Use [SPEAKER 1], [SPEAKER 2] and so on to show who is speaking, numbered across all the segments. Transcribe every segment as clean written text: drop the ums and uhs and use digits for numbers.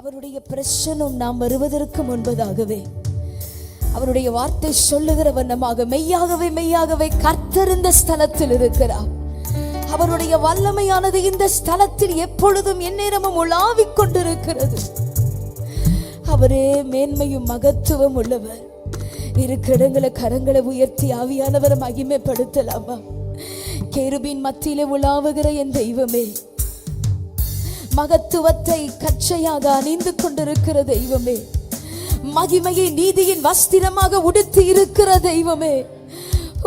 [SPEAKER 1] அவருடைய பிரசன்னம் நாம் வருவதற்கு முன்பதாகவே அவருடைய வார்த்தை சொல்லுகிற வண்ணமாக மெய்யாகவே மெய்யாகவே கர்த்தர் இந்த ஸ்தலத்தில் இருக்கிறார். அவருடைய வல்லமையானது இந்த ஸ்தலத்தில் எப்பொழுதும் எந்நேரமும் உலாவிக் கொண்டிருக்கிறது. அவரே மேன்மையும் மகத்துவம் உள்ளவர். இருக்கிற இடங்களை கரங்களை உயர்த்தி ஆவியானவரை மகிமைப்படுத்தலாமா? கேருபின் மத்தியிலே உலாவுகிற என் தெய்வமே, மகத்துவத்தை கச்சையாக அணிந்து கொண்டிருக்கிற தெய்வமே, மகிமையை நீதியின் வஸ்திரமாக உடுத்தி இருக்கிற தெய்வமே,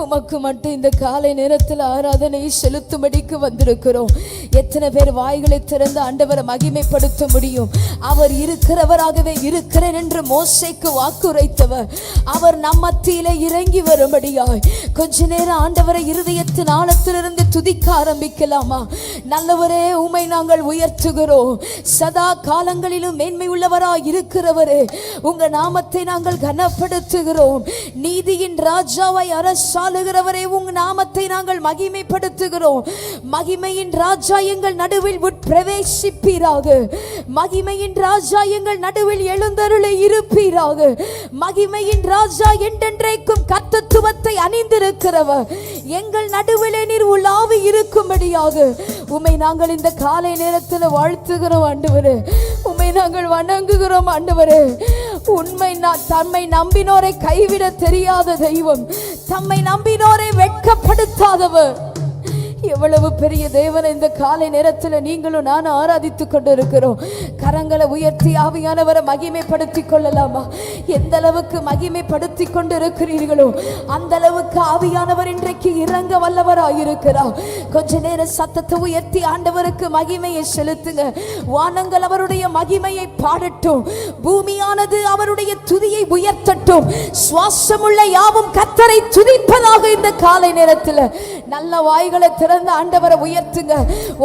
[SPEAKER 1] உமக்கு மட்டும் இந்த காலை நேரத்தில் ஆராதனை செலுத்தும்படிக்கு வந்திருக்கிறோம். எத்தனை பேர் வாய்களை திறந்து ஆண்டவரை மகிமைப்படுத்த முடியும்? அவர் இருக்கிறவராகவே இருக்கிறேன் என்று மோசேக்கு வாக்குரைத்தவர். அவர் நம் மத்தியிலே இறங்கி வரும்படியாய் கொஞ்ச நேரம் ஆண்டவரை இருதயத்தின் ஆழத்திலிருந்து துதிக்க ஆரம்பிக்கலாமா? நல்லவரே, உம்மை நாங்கள் உயர்த்துகிறோம். சதா காலங்களிலும் மேன்மை உள்ளவராய் இருக்கிறவரே, உங்க நாமத்தை நாங்கள் கனப்படுத்துகிறோம். நீதியின் ராஜாவை அரசாளுகிறவரே, உங்க நாமத்தை நாங்கள் மகிமைப்படுத்துகிறோம். மகிமையின் ராஜா எங்கள் நடுவில் உட்பிரவேசிப்பீராக. மகிமையின் ராஜா எங்கள் நடுவில் எழுந்தருளை இருப்பீராக. மகிமையின் ராஜா என்றென்றைக்கும் கர்த்தத்துவத்தை அணிந்திருக்கிறவர் எங்கள் நடுவிலே நீர் உலாவி இருக்கும்படியாக உம்மை நாங்கள் இந்த காலை நேரத்தில் வாழ்த்துகிறோம் ஆண்டவரே. உம்மை நாங்கள் வணங்குகிறோம் ஆண்டவரே. உண்மை தம்மை நம்பினோரை கைவிட தெரியாத தெய்வம், தம்மை நம்பினோரை வெட்கப்படுத்தாதவர். எவ்வளவு பெரிய தேவனை இந்த காலை நேரத்தில் நீங்களும் நானும் ஆராதித்துக் கொண்டிருக்கிறோம். கரங்களை உயர்த்தி ஆவியானவரை மகிமைப்படுத்திக் கொள்ளலாமா? எந்த அளவுக்கு மகிமைப்படுத்தி கொண்டிருக்கிறீர்களோ அந்த அளவுக்கு ஆவியானவர் இன்றைக்கு இறங்க வல்லவராயிருக்கிறார். கொஞ்ச நேரம் சத்தத்தை உயர்த்தி ஆண்டவருக்கு மகிமையை செலுத்துங்க. வானங்கள் அவருடைய மகிமையை பாடட்டும், பூமியானது அவருடைய துதியை உயர்த்தட்டும். சுவாசமுள்ள யாவும் கர்த்தரை துதிப்பதாக இந்த காலை நேரத்தில் நல்ல வாய்களை திறந்து ஆண்டவரை உயர்த்துங்க.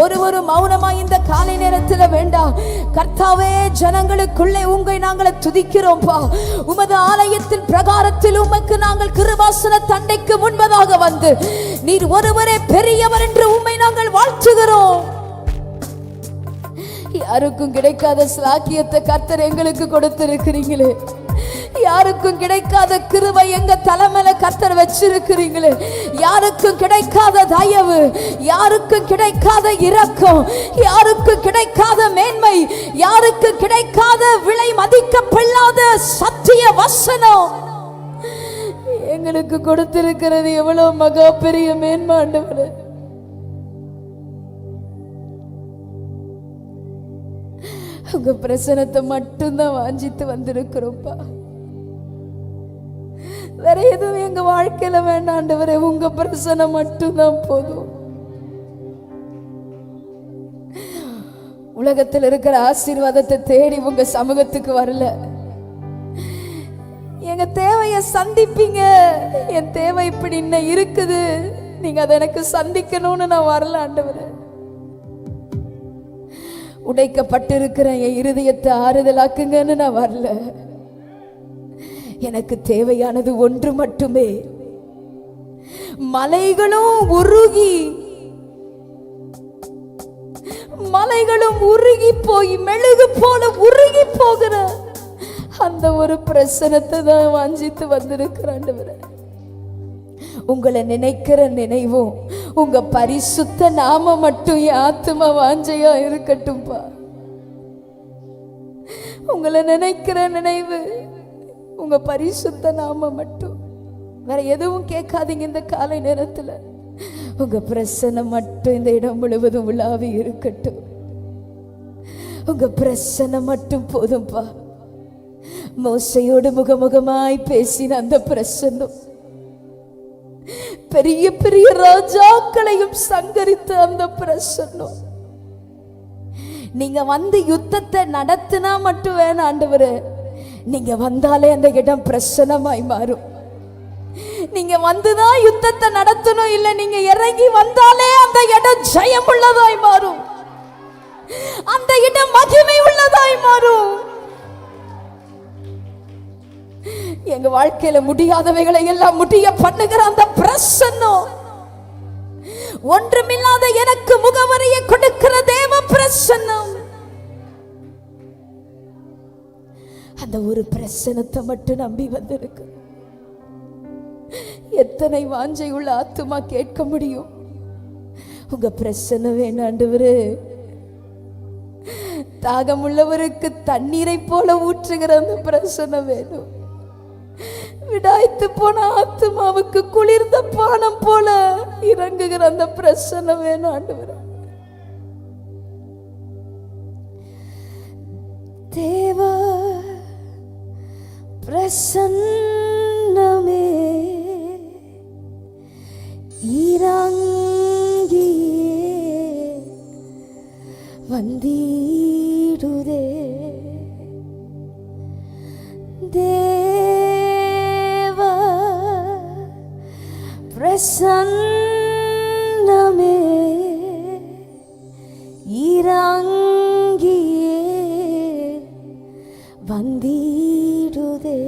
[SPEAKER 1] ஒரு மௌனமாய் இந்த காலை நேரத்தில் வேண்டாம். கர்த்தாவே, ஜனங்களுக்குள்ளே உங்களை நாங்கள் துதிக்கிறோம்பா. உமது ஆலயத்தின் பிரகாரத்தில் உமக்கு நாங்கள் கிருபாசன தண்டைக்கு முன்பதாக வந்து நீர் ஒருவரே பெரியவர் என்று உம்மை நாங்கள் வாழ்த்துகிறோம். யாருக்கும் கிடைக்காத ஸ்லாக்கியத்தை கர்த்தர் எங்களுக்கு கொடுத்திருக்கிறீங்களே, யாருக்கும் கிடைக்காத கிருபை எங்க தலைமையில கர்த்தர் வச்சிருக்கிறீங்களே, யாருக்கும் கிடைக்காத தயவு, யாருக்கும் கிடைக்காத இரக்கம், யாருக்கும் கிடைக்காத மேன்மை, யாருக்கும் கிடைக்காத விலை மதிக்கப்படாத சத்திய வசனம் எங்களுக்கு கொடுத்திருக்கிறது. எவ்வளவு மகா பெரிய மேன்மை ஆண்டவரே. உங்க பிரசனத்தை மட்டும்தான் வாஞ்சித்து வந்திருக்கிறோம்ப்பா. வேற எதுவும் எங்க வாழ்க்கையில வேண்டாம் ஆண்டவரே, உங்க பிரசனம் மட்டும்தான் போதும். உலகத்தில் இருக்கிற ஆசீர்வாதத்தை தேடி உங்க சமூகத்துக்கு வரல. எங்க தேவையை சந்திப்பீங்க. என் தேவை இப்படி இன்னும் இருக்குது, நீங்க அதை எனக்கு சந்திக்கணும்னு நான் வரல ஆண்டவரே. உடைக்கப்பட்டிருக்கிற என் இருதயத்தை ஆறுதலாக்குங்கன்னு நான் வரல. எனக்கு தேவையானது ஒன்று மட்டுமே. மலைகளும் உருகி போய் மெழுகு போல உருகி போகிற அந்த ஒரு பிரசனத்தை தான் வாஞ்சித்து வந்திருக்கிறான். உங்களை நினைக்கிற நினைவும் உங்க பரிசுத்த நாம மட்டும் என் ஆத்தும வாஞ்சையா இருக்கட்டும்பா. உங்களை நினைக்கிற நினைவு உங்க பரிசுத்த நாம மட்டும், வேற எதுவும் கேட்காதீங்க. இந்த காலை நேரத்துல உங்க பிரசன்னம் மட்டும் இந்த இடம் முழுவதும் உலாவி இருக்கட்டும். உங்க பிரசன்னம் மட்டும் போதும்பா. மோசையோடு முகமுகமாய் பேசின அந்த பிரசன்னம், பெரிய பெரிய ராஜாக்களையும் சங்கரித்த அந்த பிரசன்னம், நீங்க வந்து யுத்தத்தை நடத்தினா மட்டும் வேணாம் ஆண்டவரே, நீங்க வந்தாலே அந்த இடம் பிரசன்னமாய் மாறும். நீங்க வந்துதான் யுத்தத்தை நடத்தணும் இல்ல, நீங்க இறங்கி வந்தாலே அந்த இடம் ஜெயம் உள்ளதாய் மாறும், அந்த இடம் மகிமை உள்ளதாய் மாறும். எங்க வாழ்க்கையில முடியாதவைகளை எல்லாம் முடிய பண்ணுகிற அந்த பிரசன்னம், ஒன்றுமில்லாத எனக்கு முகவரியை கொடுக்கிற தேவ பிரசன்னம், அந்த ஒரு பிரசனத்தை மட்டும் நம்பி வந்திருக்கு. எத்தனை வாஞ்சை உள்ள ஆத்துமா கேட்க முடியும்? உங்க பிரசன்னம் வேணும் ஆண்டவரே. தாகமுள்ளவருக்கு தண்ணீரை போல ஊற்றுகிற அந்த பிரசன்னம் வேணும். விடாய்த்து போன ஆத்துமாவுக்கு குளிர்ந்த பானம் போல இறங்குகிற அந்த பிரசன்னம் வேணும் ஆண்டவரே. தேவ பிரசன்னமே இறங்கியே வந்திடுதே. தேவ பிரசன்னமே இறங்கியே வந்திடுதே.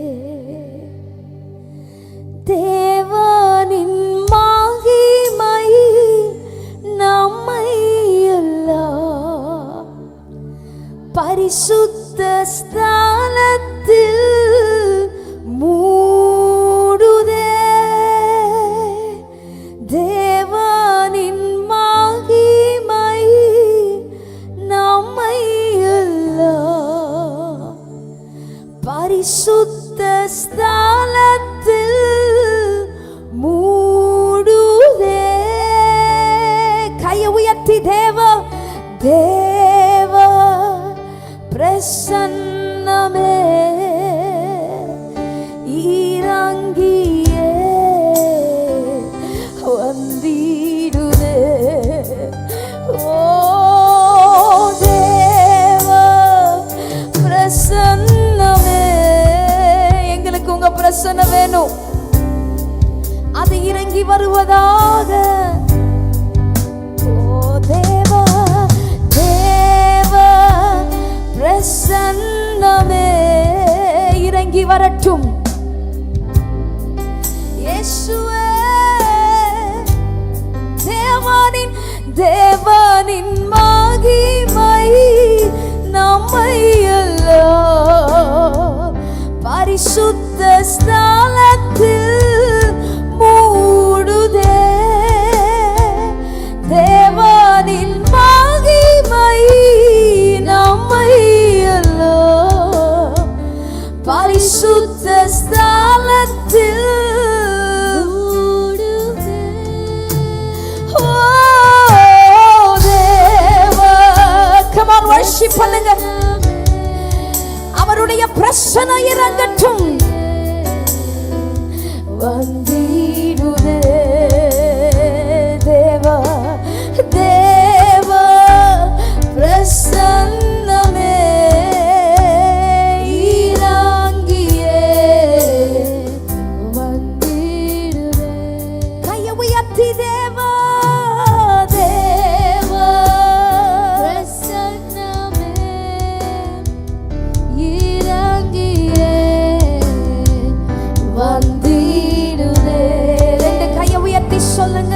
[SPEAKER 1] தேவனின் மகிமை நம்மை எல்லாம் பரிசுத்த ஸ்தலத்தில் மூடுதே. தேவனின் மகிமை நம்மை எல்லாம் பரிசுத்த ஸ்தலத்தில் மூடுதே. கையை உயர்த்தி தேவ தேவ பிரசன்னமே இறங்கியே வந்திடுதே. ஓ தேவ பிரசன்னமே, எங்களுக்கு உங்க பிரசன்னம் வேணும். அது இறங்கி வருவதாக. ஓ தேவ தேவ பிரசன்னமே இறங்கி வரட்டும். இயேசுவே தேவனின் தேவனின் மகிமை நம்மை எல்லாம் பரிசுத்த ஸ்தலத்தில் மூடுதே. தேவனின் மகிமை நம்மை எல்லாம் பரிசுத்த ஸ்தலத்தில் மூடுதே. ஓ தேவ, come on worship பண்ணுங்க. அவருடைய பிரசன்னம் இறங்கட்டும். வந்திடுதே தேவ தேவ பிரசன்னமே இறங்கியே வந்திடுதே. கையை உயர்த்தி தேவ தேவ பிரசன்னமே இறங்கியே வந்திடுதே. ரெண்டு கையை உயர்த்தி சொல்லுங்க.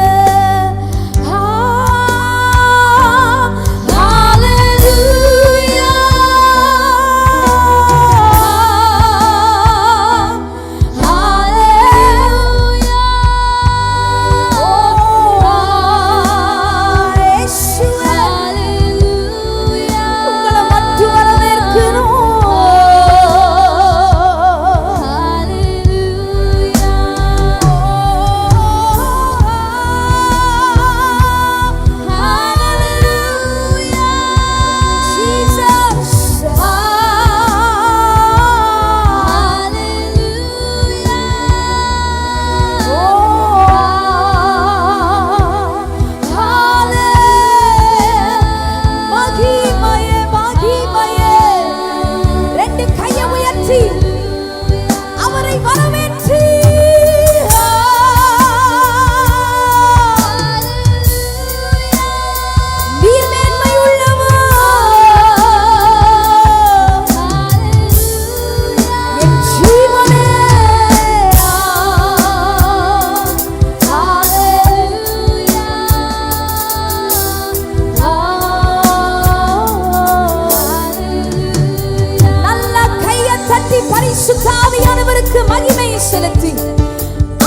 [SPEAKER 1] பரிசுத்த ஆவியானவருக்கு மகிமையை செலுத்தி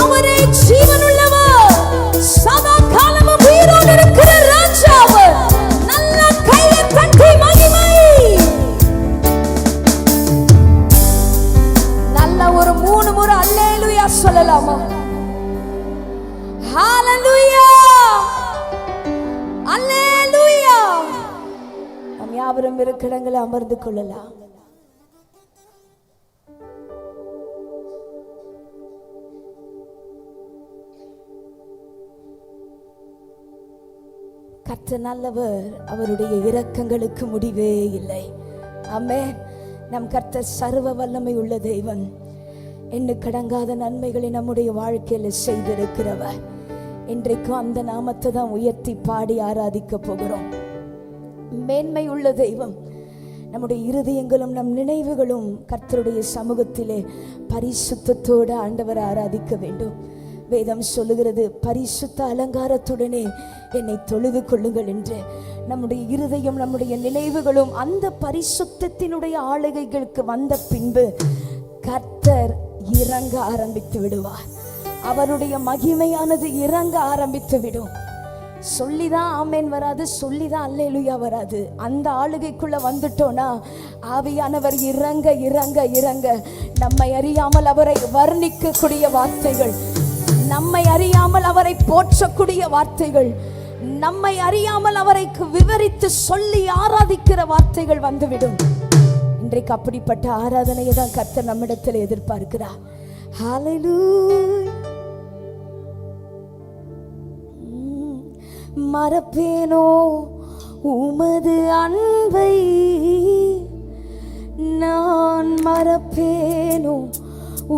[SPEAKER 1] அவரே ஜீவனுள்ளவர், சதா காலமும் உயிரோடு இருக்கிற ராஜாவர். நல்ல கையை தட்டி மகிமை. நல்ல ஒரு 3 முறை அல்லேலூயா சொல்லலாமா? ஹalleluya, அல்லேலூயா. நாம் யாவரும் இருக்கிற இடங்களை அமர்ந்து கொள்ளலாம். கர்த்தர் நல்லவர், அவருடைய இரக்கங்களுக்கு முடிவே இல்லை. ஆமென். நம் கர்த்தர் சர்வ வல்லமை உள்ள தெய்வன். எண்ணுக்கடங்காத நன்மைகளை நம்முடைய வாழ்க்கையில செய்திருக்கிறவர். இன்றைக்கும் அந்த நாமத்தை தான் உயர்த்தி பாடி ஆராதிக்க போகிறோம். மேன்மை உள்ள தெய்வம். நம்முடைய இருதயங்களும் நம் நினைவுகளும் கர்த்தருடைய சமூகத்திலே பரிசுத்தத்தோடு ஆண்டவரை ஆராதிக்க வேண்டும். வேதம் சொல்லுகிறது, பரிசுத்த அலங்காரத்துடனே என்னை தொழுது கொள்ளுங்கள் என்று. நம்முடைய இருதயம் நம்முடைய நினைவுகளும் அந்த பரிசுத்தத்தினுடைய ஆளுகைகளுக்கு வந்த பின்பு கர்த்தர் இறங்க ஆரம்பித்து விடுவார். அவருடைய மகிமையானது இறங்க ஆரம்பித்து விடும். சொல்லிதான் ஆமேன் வராது, சொல்லிதான் அல்லேலூயா வராது. அந்த ஆளுகைக்குள்ள வந்துட்டோனா ஆவியானவர் இறங்க இறங்க இறங்க நம்மை அறியாமல் அவரை வர்ணிக்கக்கூடிய வார்த்தைகள், நம்மை அறியாமல் அவரை போற்றக்கூடிய வார்த்தைகள், நம்மை அறியாமல் அவரை விவரித்து சொல்லி ஆராதிக்கிற வார்த்தைகள் வந்துவிடும். இன்றைக்கு அப்படிப்பட்ட ஆராதனையை தான் கர்த்தர் நம்மிடத்தில் எதிர்பார்க்கிறார். ஹalleluya. மறப்பேனோ உமது அன்பை, நான் மறப்பேனோ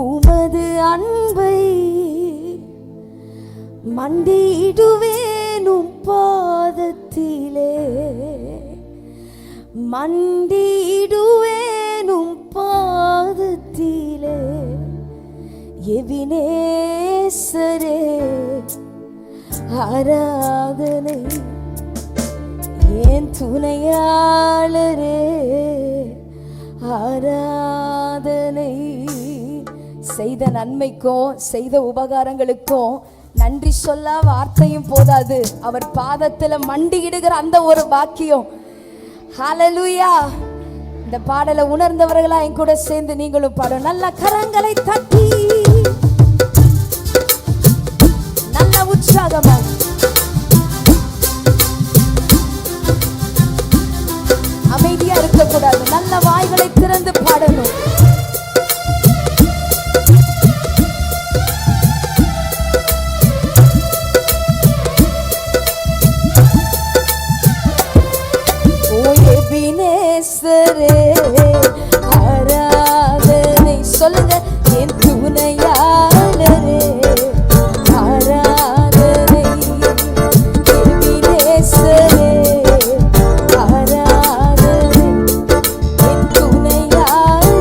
[SPEAKER 1] உமது அன்பை, மண்டியிடுவேனும் பாதத்திலே, மண்டியிடுவேனும் பாதத்திலே. எபினேசரே ஆராதனை, என் துணையாளரே ஆராதனை. செய்த நன்மைக்கும் செய்த உபகாரங்களுக்கும் நன்றி சொல்ல வார்த்தையும் போதாது. அவர் பாதத்துல மண்டியிடுகிற அந்த ஒரு பாக்கியம். ஹalleluya. இந்த பாடலை உணர்ந்தவர்களா என் கூட சேர்ந்து நீங்களும் பாடும். நல்ல கரங்களை தட்டி நல்ல உற்சாகமா அமைதியா இருக்கக்கூடாது. நல்ல வாய்களை திறந்து பாடணும். ஆராதனை சொல்லுங்க, என் துணையாளரே ஆராதனை, எபினேசரே ஆராதனை, என் துணையாளரே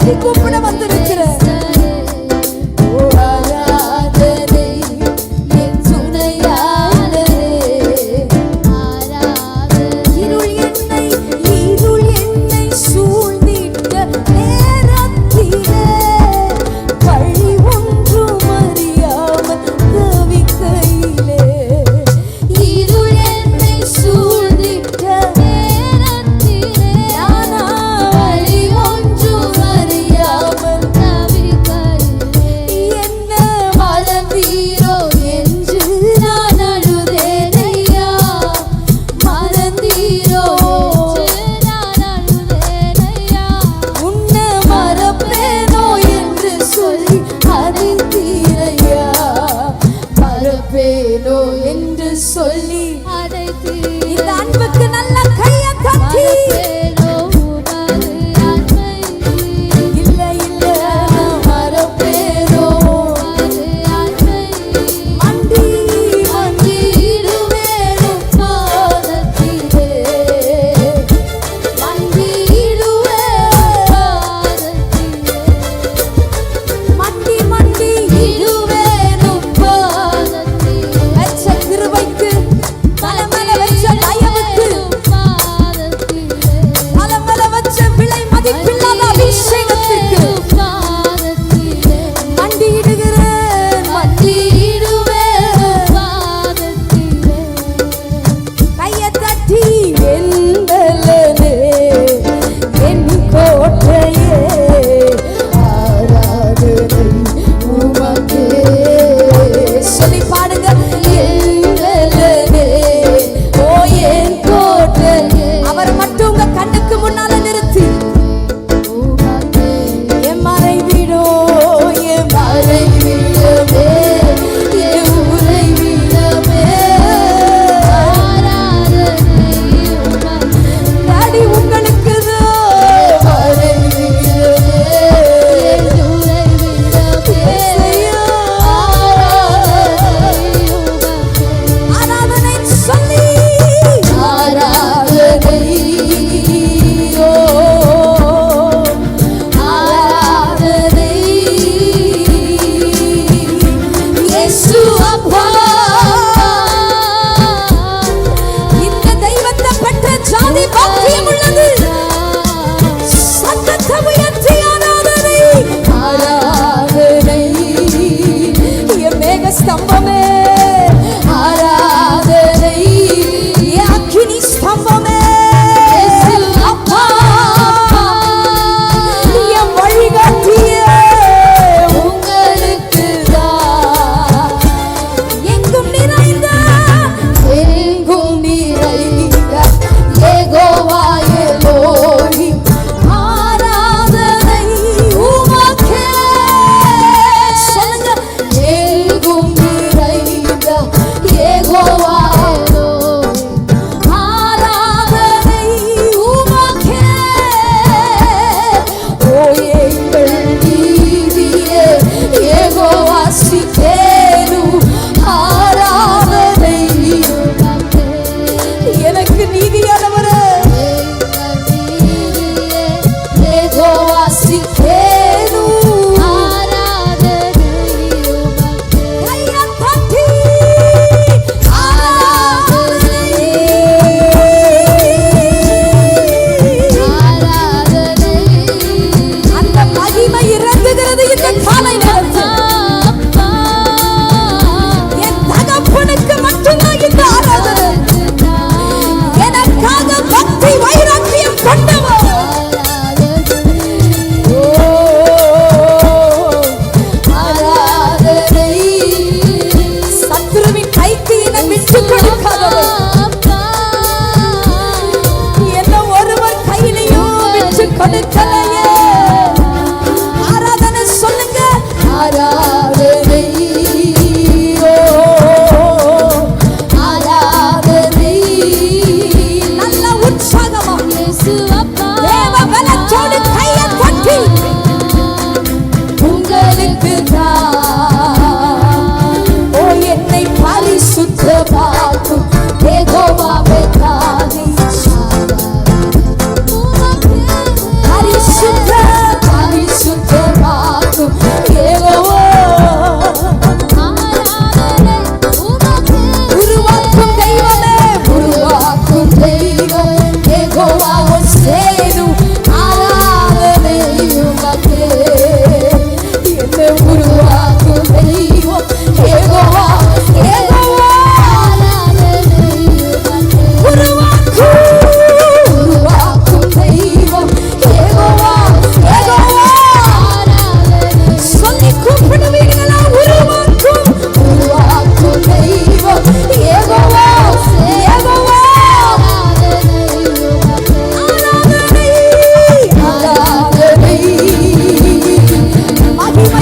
[SPEAKER 1] தட்டி கூப்பிட வந்திருக்கிறேன்.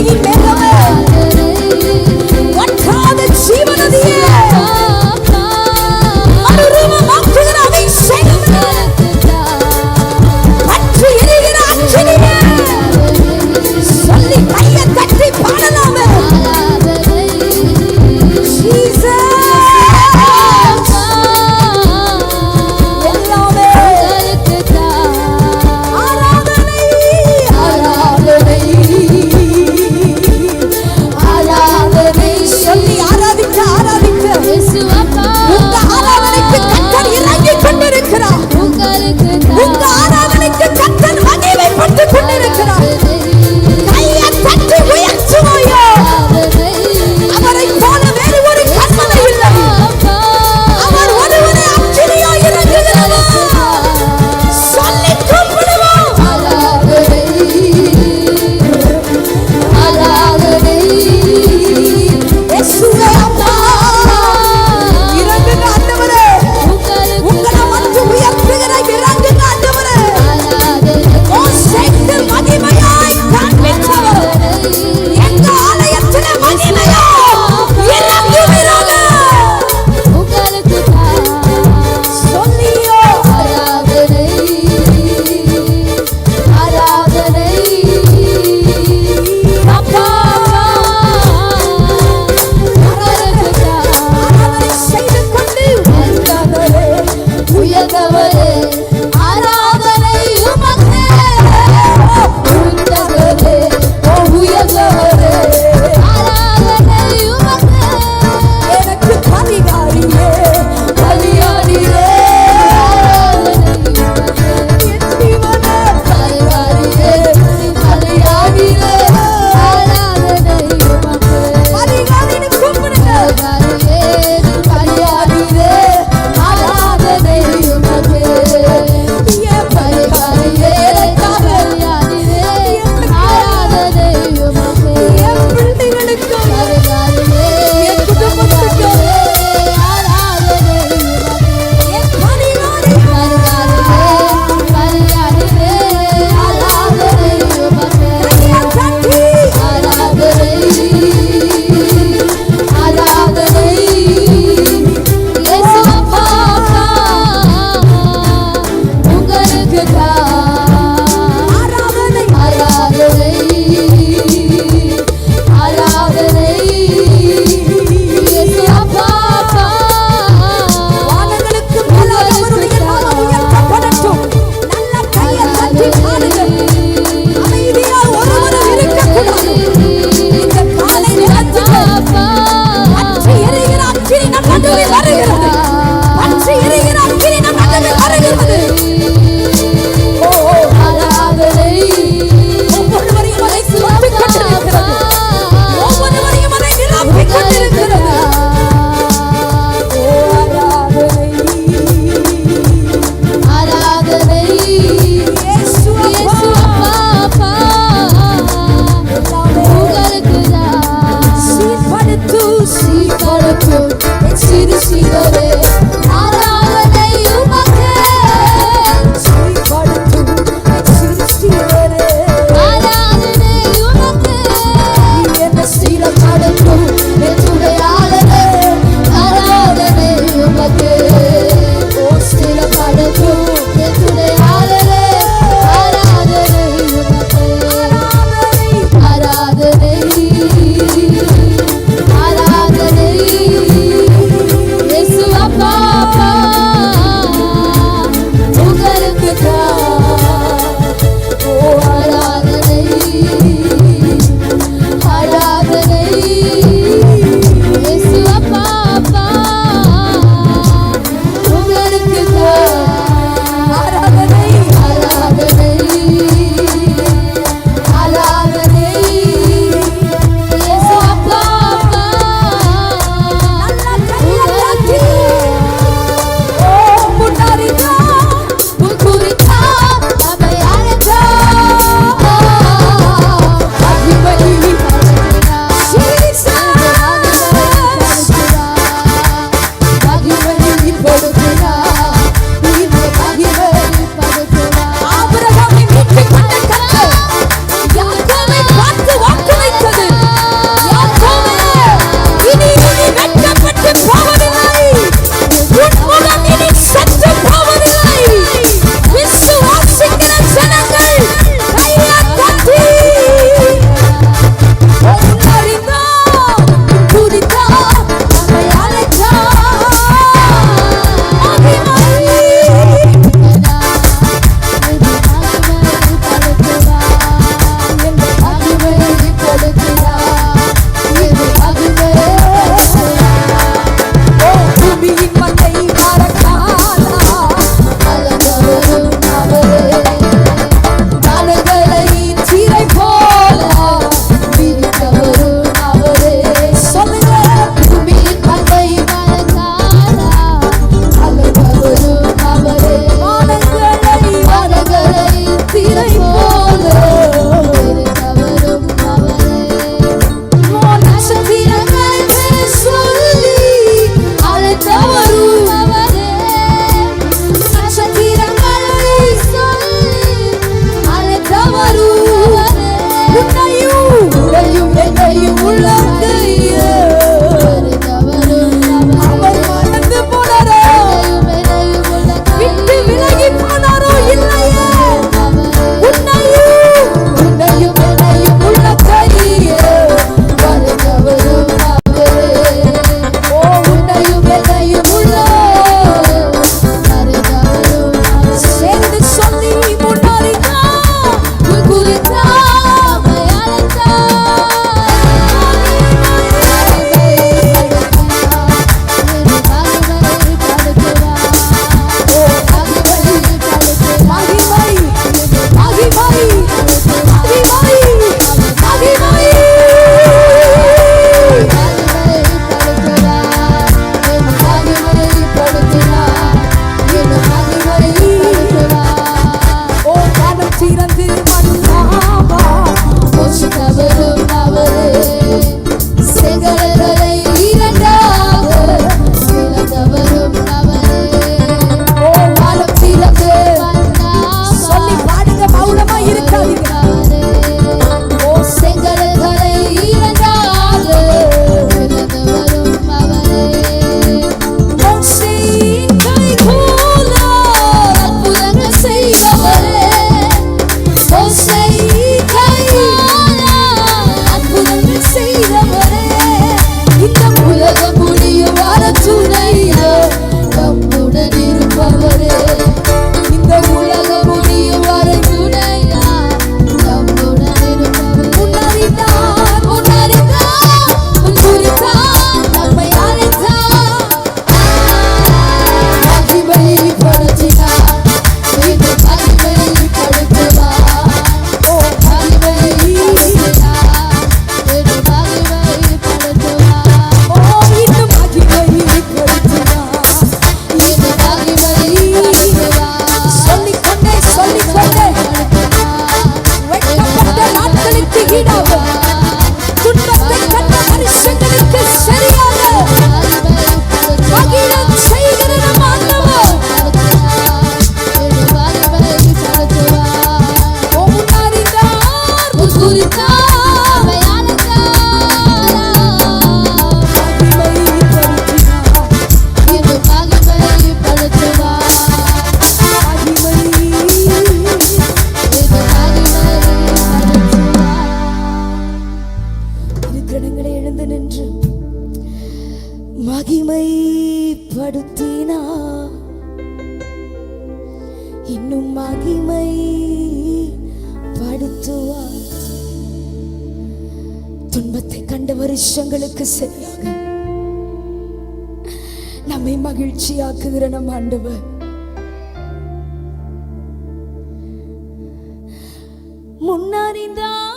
[SPEAKER 1] மகிமையின் மேகமே, வற்றாத ஜீவநதியே, மறுரூபமாக்குகிற அபிஷேகமே, பற்றி எரிகிற அக்கினியே, சொல்லி கையை தட்டி பாடலாமே. கிரணங்களை எழுந்து நின்று மகிமைப்படுத்தினா இன்னும் மகிமை படுத்துவார். துன்பத்தை கண்ட வருஷங்களுக்கு சரியாக நம்மை மகிழ்ச்சியாக்குகிற நம் ஆண்டவர் முன்னறிந்தார்,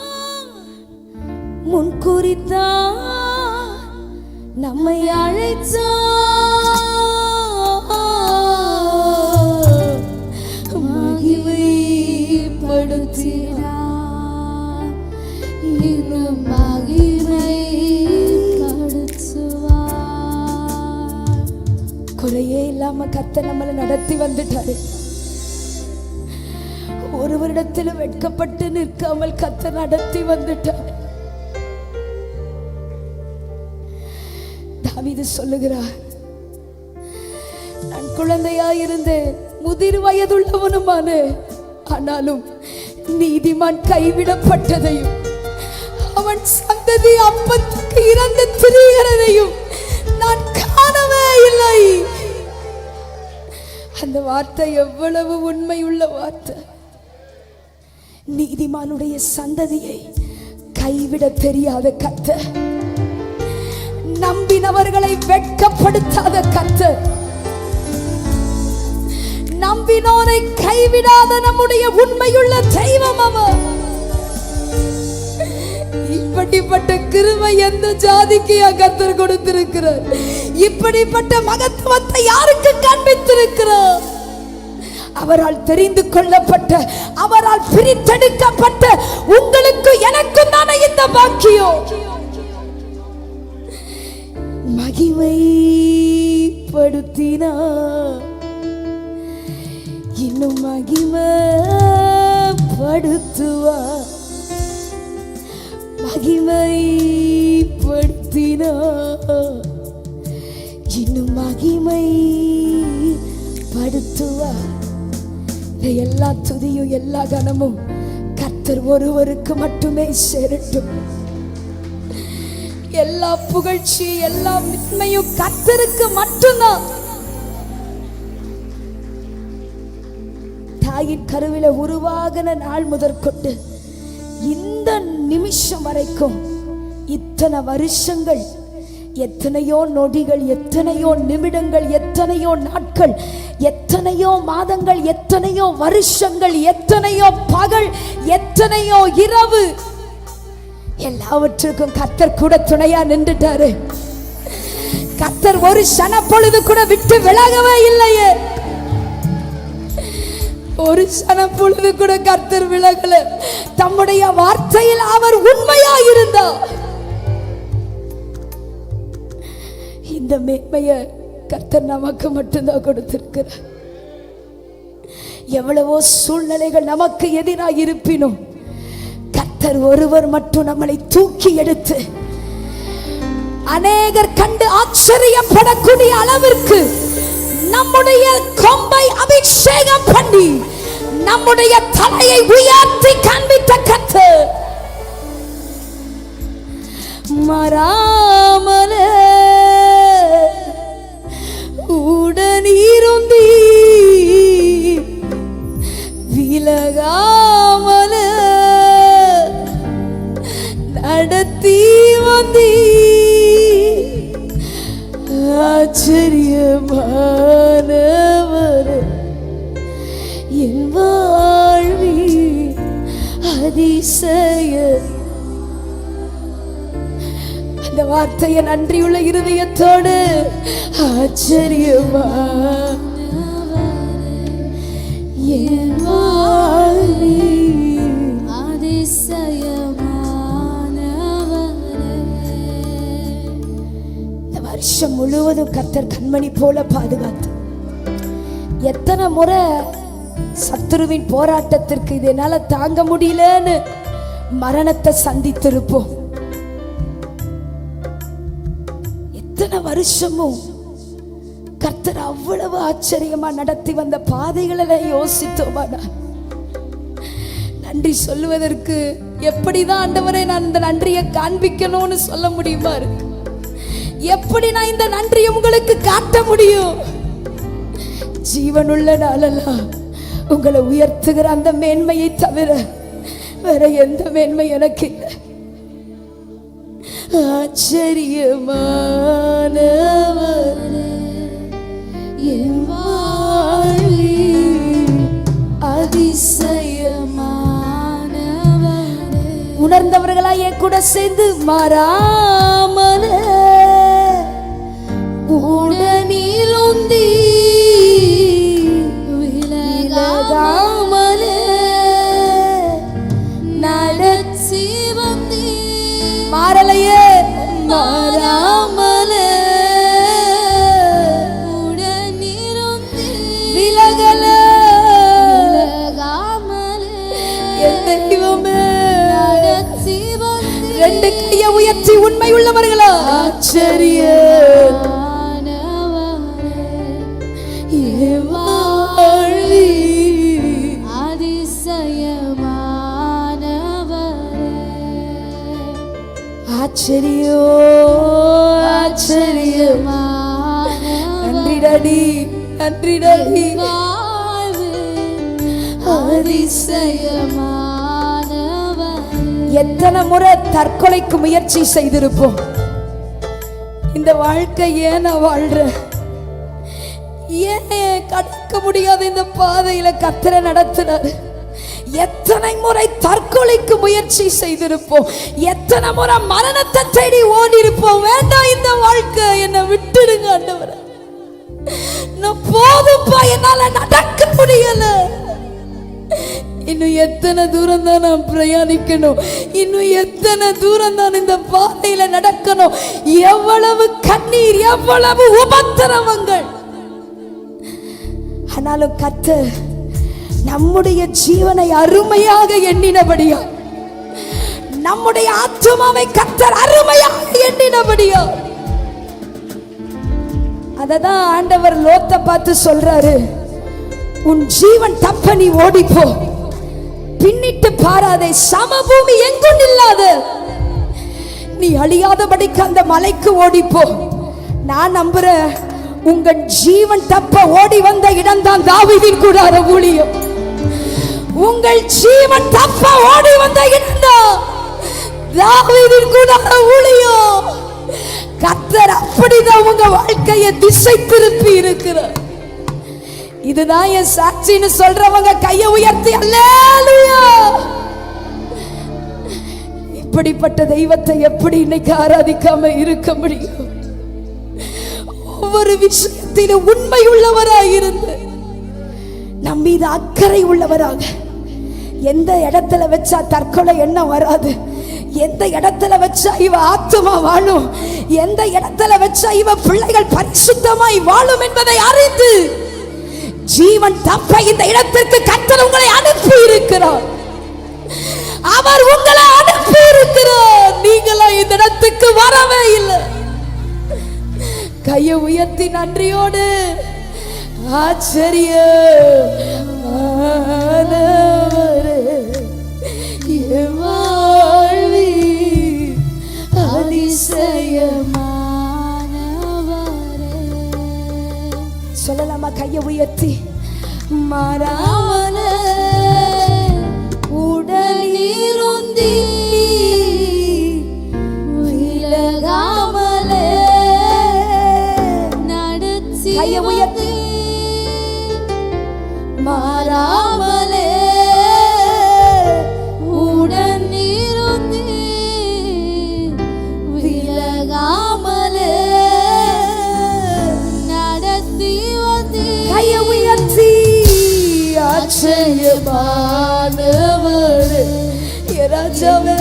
[SPEAKER 1] முன்குறித்தார், நம்மை அழைத்தார், மகிமைப்படுத்தினார், இன்னும் மகிமைப்படுத்துவார். குறையே இல்லாம கர்த்தர் நம்மளை நடத்தி வந்துட்டாரு. ஒரு வருடத்திலும் வெட்கப்பட்டு நிற்காமல் கர்த்தர் நடத்தி வந்துட்டார். தாவீது சொல்லுகிறார், நான் குழந்தையாயிருந்தேன், முதிர் வயதுள்ளவனுமான, ஆனாலும் நீதிமான் கைவிடப்பட்டதையும் அவன் சந்ததி அப்பத்துக்கு இறந்து திரிகிறதையும் நான் காணவே இல்லை. அந்த வார்த்தை எவ்வளவு உண்மையுள்ள வார்த்தை. நீதிமானுடைய சந்ததியை கைவிட தெரியாத கர்த்தர், நம்பினவர்களை வெட்கப்படுத்தாத கர்த்தர், நம்பினோரை கைவிடாத நம்முடைய உண்மையுள்ள தெய்வம் அவர். இப்படிப்பட்ட கிருபை எந்த ஜாதிக்கு கர்த்தர் கொடுத்திருக்கிறார்? இப்படிப்பட்ட மகத்துவத்தை யாருக்கு காண்பித்திருக்கிறார்? அவரால் தெரிந்து கொள்ளப்பட்ட, அவரால் பிரித்தெடுக்கப்பட்ட உங்களுக்கு எனக்கும் தானே இந்த பாக்கியம். மகிமைப்படுத்தினார், இன்னும் மகிமைப்படுத்துவார். மகிமைப்படுத்தினார், இன்னும் மகிமைப்படுத்துவார். எல்லா துதியும் எல்லா கனமும் கர்த்தர் ஒருவருக்கு மட்டுமே சேரட்டும். எல்லா புகழ்ச்சி எல்லா மின்மையும் கர்த்தருக்கு மட்டும்தான். தாயின் கருவில உருவாகின நாள் முதற்கொண்டு இந்த நிமிஷம் வரைக்கும் இத்தனை வருஷங்கள், எத்தனையோ நொடிகள், எத்தனையோ நிமிடங்கள், எத்தனையோ நாட்கள், எத்தனையோ மாதங்கள், எத்தனையோ வருஷங்கள், எத்தனையோ பகல், எத்தனையோ இரவு, எல்லாவற்றுக்கும் கர்த்தர் கூட துணையா நின்றுட்டாரு. கர்த்தர் ஒரு சன பொழுது கூட விட்டு விலகவே இல்லையே. ஒரு சன பொழுது கூட கர்த்தர் விலகல. தம்முடைய வார்த்தையில் அவர் உண்மையா இருந்தார். இந்த மேன்மைய கர்த்தர் நமக்கு மட்டும்தான் கொடுத்திருக்கிறார். எவ்வளவோ சூழ்நிலைகள் நமக்கு எதிராக இருப்பினும் கர்த்தர் ஒருவர் மட்டும் நம்மளை தூக்கி எடுத்து அநேகர் கண்டு ஆச்சரியப்படக்கூடிய அளவிற்கு நம்முடைய கொம்பை அபிஷேகம் பண்ணி நம்முடைய தலையை உயர்த்தி காண்பித்த கர்த்தர் மாறாமலே உடனிருந்தி விலகாமல நடத்தி வந்தி ஆச்சரியமானவர் என் வாழ்வி அதிசய. அந்த வார்த்தையை நன்றியுள்ள இருதயத்தோடு ஆச்சரியமா என் வாழ்வி அதிசயமானவரே. இந்த வருஷம் முழுவதும் கர்த்தர் கண்மணி போல பாதுகாத்து, எத்தனை முறை சத்துருவின் போராட்டத்திற்கு இது என்னால தாங்க முடியலன்னு மரணத்தை சந்தித்திருப்போம். எத்தனை வருஷமும் கர்த்தர் அவ்வளவு ஆச்சரியமா நடத்தி வந்த பாதைகளை யோசித்தோமா? நன்றி சொல்லுவதற்கு எப்படிதான் ஆண்டவரே நான் இந்த நன்றியை காண்பிக்கணும்னு சொல்ல முடியுமா இருக்கு. எப்படி நான் இந்த நன்றியை உங்களுக்கு காட்ட முடியும்? ஜீவனுள்ள நாளெல்லாம் உங்களை உயர்த்துகிற அந்த மேன்மையை தவிர வேற எந்த மேன்மை எனக்கு இல்லை. ஆச்சரியமானவரே, என் வாழ்வில் அதிசயமானவரே. உணர்ந்தவர்களா என் கூட சேர்ந்து மாறாமலே உடனிருந்தி விலகாமலே நடத்தி வந்தி. மாறலையே, மாறாமலே உடனிருந்தி விலகல விலகாமலே என் தெய்வமே நடத்தி வந்தி. ரெண்டு கையை உயர்த்தி உண்மை உள்ளவர்களா ஆச்சரியம் ஆச்சரியோ ஆச்சரியமா. நன்றி டாடி, நன்றி டாடி. எத்தனை முறை தற்கொலைக்கு முயற்சி செய்திருப்போம். இந்த வாழ்க்கை ஏன் நான் வாழ்றேன், ஏன் கடக்க முடியாத இந்த பாதையில கர்த்தரை நடத்தினார். எத்தனை முறை தற்கொலைக்கு முயற்சி செய்திருப்போம், எத்தனை முறை மரணத்தை தேடி ஓடி இருப்போம். வேண்டாம் இந்த வாழ்க்கை, என்னை விட்டுடுங்க ஆண்டவரே, நான் போதும்பா, என்னால நடக்க முடியல. இன்னும் எத்தனை தூரம் தான் நான் பிரயாணிக்கணும், இன்னும் எத்தனை தூரம் தான் இந்த பாதையில நடக்கணும். எவ்வளவு கண்ணீர், எவ்வளவு உபத்திரவங்கள். ஆனாலும் கர்த்தர் நம்முடைய ஜீவனை அருமையாக எண்ணினபடியா, நம்முடைய ஆத்துமாவை கர்த்தர் அருமையாக எண்ணினபடியா, அததான் ஆண்டவர் லோத்தை பார்த்து சொல்றாரு, உன் ஜீவன் தப்ப நீ ஓடிப்போ, பின்னிட்டு பாராதே, சமபூமி எங்கும் இல்லாத நீ அழியாதபடிக்கு அந்த மலைக்கு ஓடிப்போ. நான் நம்புறேன் உங்கள் ஜீவன் தப்ப ஓடி வந்த இடம்தான் தாவீதின் கூடார ஊழியம். உங்கள் ஜீவன் தப்ப ஓடி வந்த இடம்தான் தாவீதின் கூடார ஊழியம். கர்த்தர் அப்படிதான் உங்க வாழ்க்கையை திசை திருப்பி இருக்கிறார். இதுதான் என் சாட்சின்னு சொல்றவங்க கையை உயர்த்தி அல்லேலூயா. இப்படிப்பட்ட தெய்வத்தை எப்படி இன்னைக்கு ஆராதிக்காம இருக்க முடியும்? ஒவ்வொரு விஷயத்திலும் உண்மை உள்ளவராக இருந்து நம் மீது அக்கறை உள்ளவராக, எந்த இடத்துல வச்சா தற்கொலை எண்ணம் வராது, எந்த இடத்துல வச்சா இவ ஆத்துமா வாழும், எந்த இடத்துல வச்சா இவ பிள்ளைகள் பரிசுத்தமாய் வாழும் என்பதை அறிந்து ஜீவன் தப்ப இந்த இடத்திற்கு கர்த்தர் உங்களை அனுப்பி இருக்கிறார். அவர் உங்களை அனுப்பி இருக்கிறார். நீங்களா இந்த இடத்துக்கு வரவே இல்லை. கையை உயர்த்தி நன்றியோடு ஆச்சரியமானவரே, என் வாழ்வில் அதிசயமானவரே. சொல்லலாமா? கையை உயர்த்தி மாறாமலே உடனிருந்தி விலகாமலே நடத்தி, கையை உயர்த்தி மாறாமலே உடனிருந்தி விலகாமலே நடத்தி வந்து, கையை உயர்த்தி ஆச்சரியமானவரே, ராஜாவே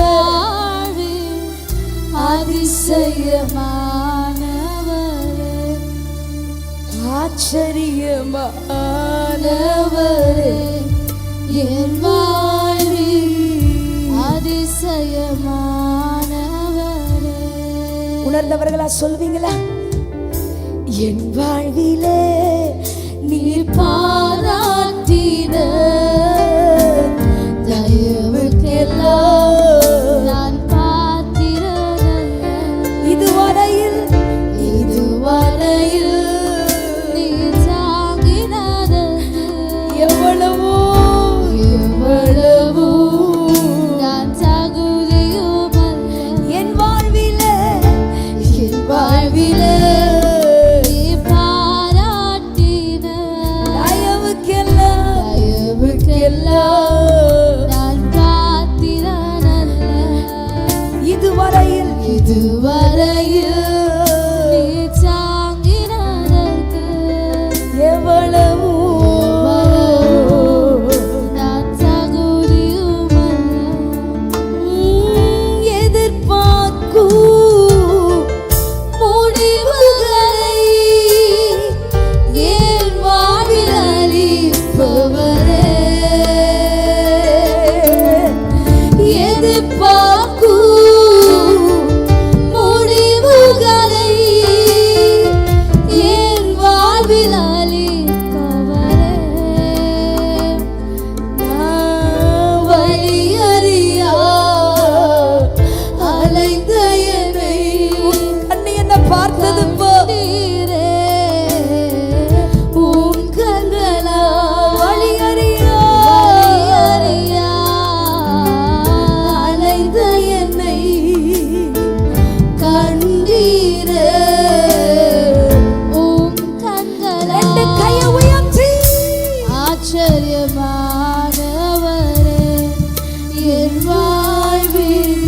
[SPEAKER 1] அதிசயமானவரே, ஆச்சரியமானவரே, என் வாழ்வில் அதிசயமானவரே. உணர்ந்தவர்களா சொல்வீங்களா? என் வாழ்விலே நீர் பாராட்டின தயவு இதுவரையில் நீ தாங்கினதற்கு எவ்வளவு நான் தகுதியுமல்ல. எதிர்பார்க்கும் முடிவுகளை என் வாழ்வில் அளிப்பவரே, எதிர்பார்க்கும் முடிவுகளை என் வாழ்வில் அளிப்பவரே, நான் வழியறியா அலைந்த என்னை கண்ணி என்ன பார்த்தது போதீரே, உன் கண்களா வழியறியா அலைந்த என்னை கண்டீரே, உன் கண்களா. ரெண்டு கையை உயர்த்தி ஆச்சரியமானவரே, என் வாழ்வில்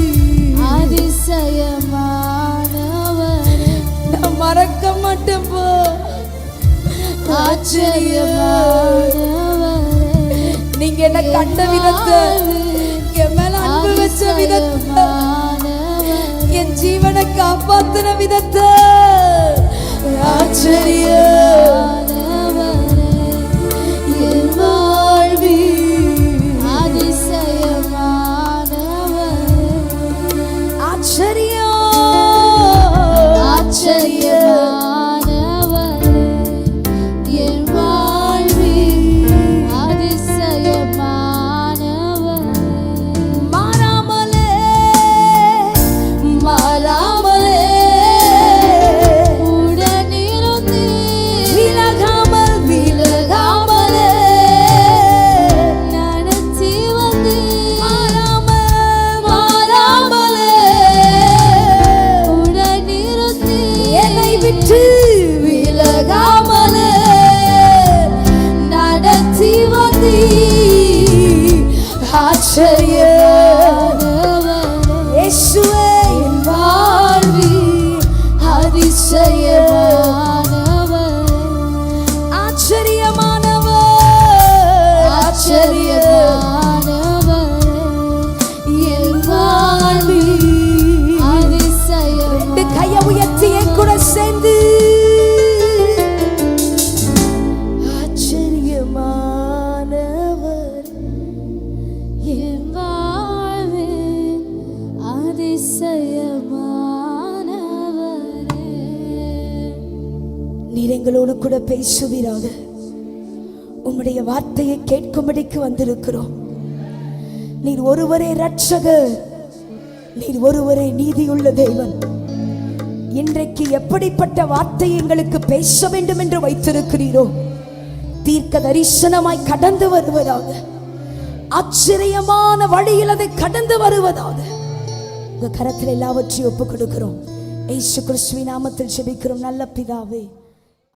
[SPEAKER 1] அதிசயமானவரே, நான் மறக்க மாட்டேன் போ. ஆச்சரியமானவரே, நீங்க என்ன கண்ட விதத்தை, என் மேல அன்பு வச்ச விதத்தை, என் ஜீவனை காப்பாத்தின விதத்தை, ஆச்சரியமானவரே, என் வாழ்வில் அதிசயமானவரே, ஆச்சரியமானவரே, என் வாழ்வில் அதிசயமானவரே, மாறாமலே மாறாமலே உடனிருந்து விலகாமல் விலகாமலே நடத்தி வந்து, மாறாமல் மாறாமலே உடனிருந்து என்னை விட்டு விலகாமலே நடத்தி வந்து, ஆச்சரியமானவரே, இயேசுவே, என் வாழ்வில் அதிசயமானவரே, ஆச்சரியமானவர், ஆச்சரியமானவரே, என் வாழ்வில் அதிசயம். ரெண்டு கையை உயர்த்தி என் கூட சேர்ந்து ஆச்சரியமானவர், என் வாழ்வில் அதிசயமானவரே. நீர் எங்களோடு கூட பேசுவீராக. உம்முடைய வார்த்தையை கேட்கும்படிக்கு வந்திருக்கிறோம். நீர் ஒருவரே இரட்சகர், நீர் ஒருவரே நீதியுள்ள தேவன். இன்றைக்கு எப்படிப்பட்ட வார்த்தை எங்களுக்கு பேச வேண்டும் என்று வைத்திருக்கிறீரோ, தீர்க்க தரிசனமாய் கடந்து வருவதாக, ஆச்சரியமான வழியில் அதை கடந்து வருவதாக உங்க கரத்தில் எல்லாவற்றையும் ஒப்புக் கொடுக்கிறோம். இயேசு கிறிஸ்துவின் நாமத்தில் ஜெபிக்கிறோம் நல்ல பிதாவே.